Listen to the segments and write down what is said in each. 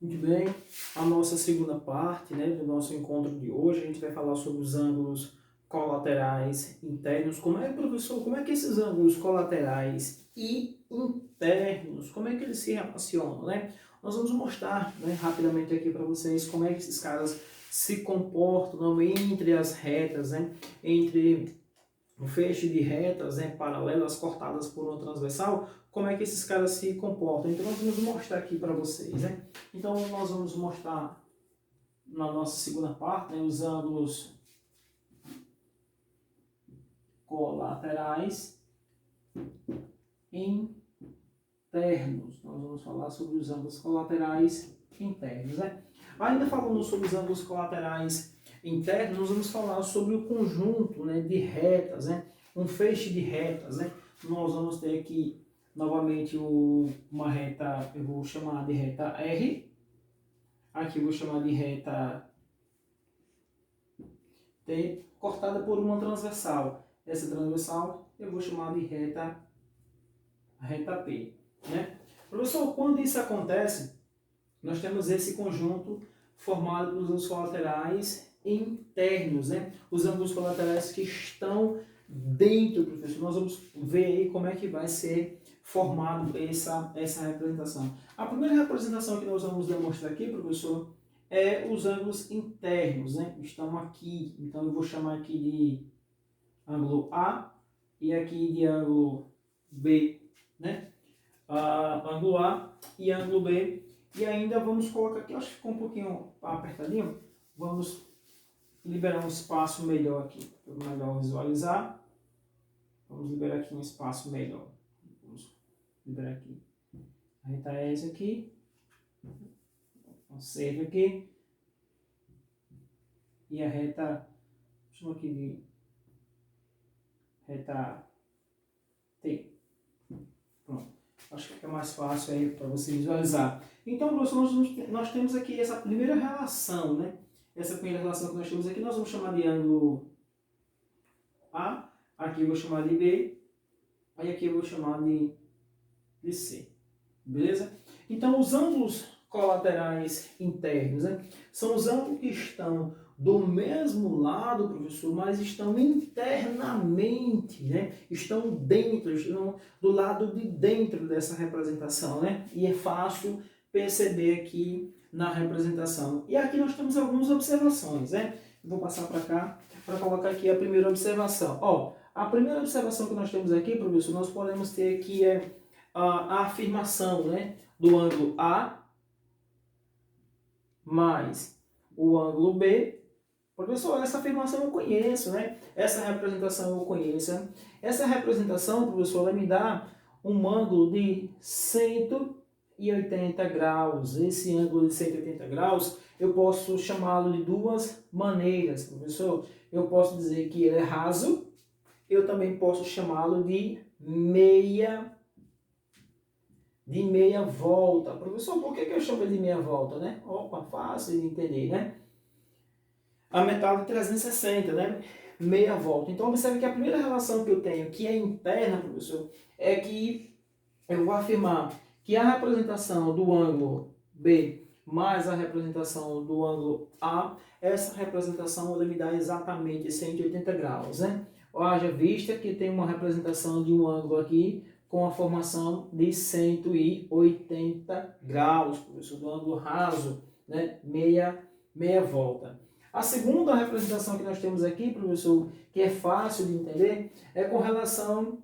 Muito bem, a nossa segunda parte, né, do nosso encontro de hoje, a gente vai falar sobre os ângulos colaterais internos. Como é, professor, como é que esses ângulos colaterais e internos, como é que eles se relacionam, né? Nós vamos mostrar, né, rapidamente aqui para vocês como é que esses caras se comportam entre as retas, né, entre um feixe de retas, né, paralelas cortadas por uma transversal, como é que esses caras se comportam. Então nós vamos mostrar aqui para vocês, né? Então nós vamos mostrar na nossa segunda parte, né, os ângulos colaterais internos. Nós vamos falar sobre os ângulos colaterais internos, né? Ainda falando sobre os ângulos colaterais internos, nós vamos falar sobre o conjunto, né, de retas, né? Um feixe de retas, né? Nós vamos ter aqui novamente uma reta, eu vou chamar de reta R, aqui eu vou chamar de reta T, cortada por uma transversal. Essa transversal eu vou chamar de reta P, né? Professor, quando isso acontece, nós temos esse conjunto formado pelos ângulos colaterais internos, né? Os ângulos colaterais que estão dentro, professor. Nós vamos ver aí como é que vai ser formado essa representação. A primeira representação que nós vamos demonstrar aqui, professor, é os ângulos internos, né? Estão aqui, então eu vou chamar aqui de ângulo A e aqui de ângulo B, né? Ângulo A e ângulo B. E ainda vamos colocar aqui, acho que ficou um pouquinho apertadinho, vamos liberar um espaço melhor aqui, para melhor visualizar. Vamos liberar aqui um espaço melhor. Vamos liberar aqui. A reta é essa aqui. Save aqui. E a reta, chama aqui de reta T. Pronto. Acho que fica mais fácil aí para você visualizar. Então, professor, nós temos aqui essa primeira relação, né? Essa primeira relação que nós temos aqui, nós vamos chamar de ângulo A. Aqui eu vou chamar de B. Aí aqui eu vou chamar de C. Beleza? Então, os ângulos colaterais internos, né, são os ângulos que estão do mesmo lado, professor, mas estão internamente, né? Estão dentro, estão do lado de dentro dessa representação, né? E é fácil perceber aqui na representação. E aqui nós temos algumas observações, né? Vou passar para cá para colocar aqui a primeira observação. Ó, a primeira observação que nós temos aqui, professor, nós podemos ter aqui a afirmação, né, do ângulo A mais o ângulo B. Professor, essa afirmação eu conheço, né? Essa representação eu conheço. Né? Essa representação, professor, vai me dar um ângulo de 180 graus. Esse ângulo de 180 graus, eu posso chamá-lo de duas maneiras, professor. Eu posso dizer que ele é raso, eu também posso chamá-lo de meia volta. Professor, por que eu chamo ele de meia volta, né? Opa, fácil de entender, né? A metade de 360, né? Meia volta. Então, observe que a primeira relação que eu tenho, que é interna, professor, é que eu vou afirmar que a representação do ângulo B mais a representação do ângulo A, essa representação me dá exatamente 180 graus, né? Haja vista que tem uma representação de um ângulo aqui com a formação de 180 graus, professor, do ângulo raso, né? Meia volta. A segunda representação que nós temos aqui, professor, que é fácil de entender, é com relação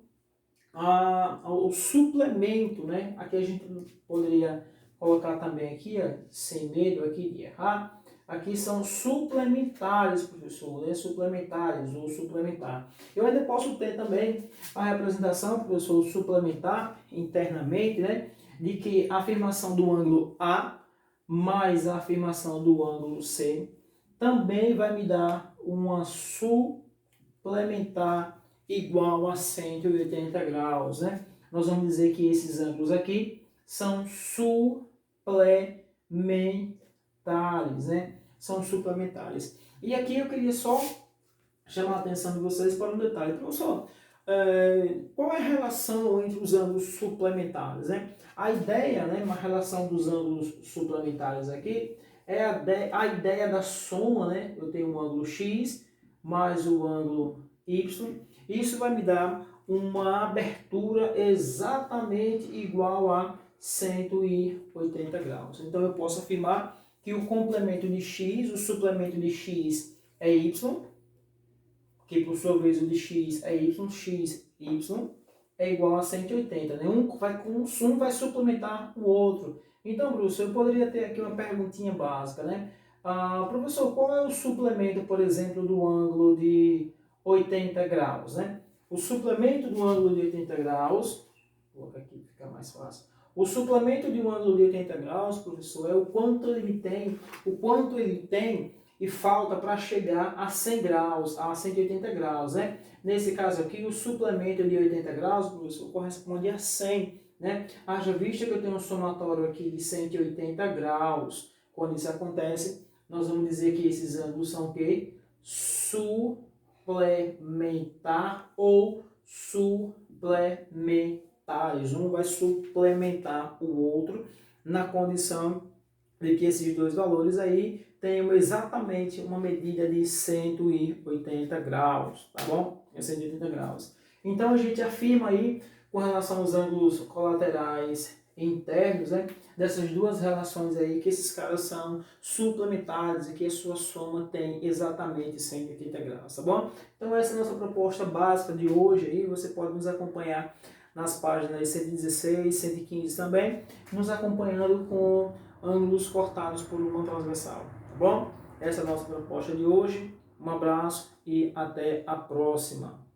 ao suplemento, né? Aqui a gente poderia colocar também aqui, ó, sem medo aqui de errar. Aqui são suplementares, professor, né? Suplementares ou suplementar. Eu ainda posso ter também a representação, professor, suplementar internamente, né? De que a afirmação do ângulo A mais a afirmação do ângulo C também vai me dar uma suplementar igual a 180 graus, né? Nós vamos dizer que esses ângulos aqui são suplementares, né? São suplementares. E aqui eu queria só chamar a atenção de vocês para um detalhe. Professor, qual é a relação entre os ângulos suplementares, né? A ideia, né, uma relação dos ângulos suplementares aqui, é a ideia da soma, né? Eu tenho um ângulo x mais o ângulo y, isso vai me dar uma abertura exatamente igual a 180 graus. Então eu posso afirmar que o complemento de x, o suplemento de x é y, que por sua vez o de x é y, x, y, é igual a 180. Né? Um vai suplementar o outro. Então, professor, eu poderia ter aqui uma perguntinha básica, né? Professor, qual é o suplemento, por exemplo, do ângulo de 80 graus, né? O suplemento do ângulo de 80 graus, vou colocar aqui para ficar mais fácil. O suplemento de um ângulo de 80 graus, professor, é o quanto ele tem e falta para chegar a 100 graus, a 180 graus, né? Nesse caso aqui, o suplemento de 80 graus, professor, corresponde a 100, né? Haja vista que eu tenho um somatório aqui de 180 graus. Quando isso acontece, nós vamos dizer que esses ângulos são o quê? Suplementar ou suplementares. Um vai suplementar o outro na condição de que esses dois valores aí tenham exatamente uma medida de 180 graus, tá bom? 180 graus. Então a gente afirma aí, com relação aos ângulos colaterais internos, né, dessas duas relações aí, que esses caras são suplementares e que a sua soma tem exatamente 180 graus, tá bom? Então essa é a nossa proposta básica de hoje aí, você pode nos acompanhar nas páginas 116, 115 também, nos acompanhando com ângulos cortados por uma transversal, tá bom? Essa é a nossa proposta de hoje. Um abraço e até a próxima.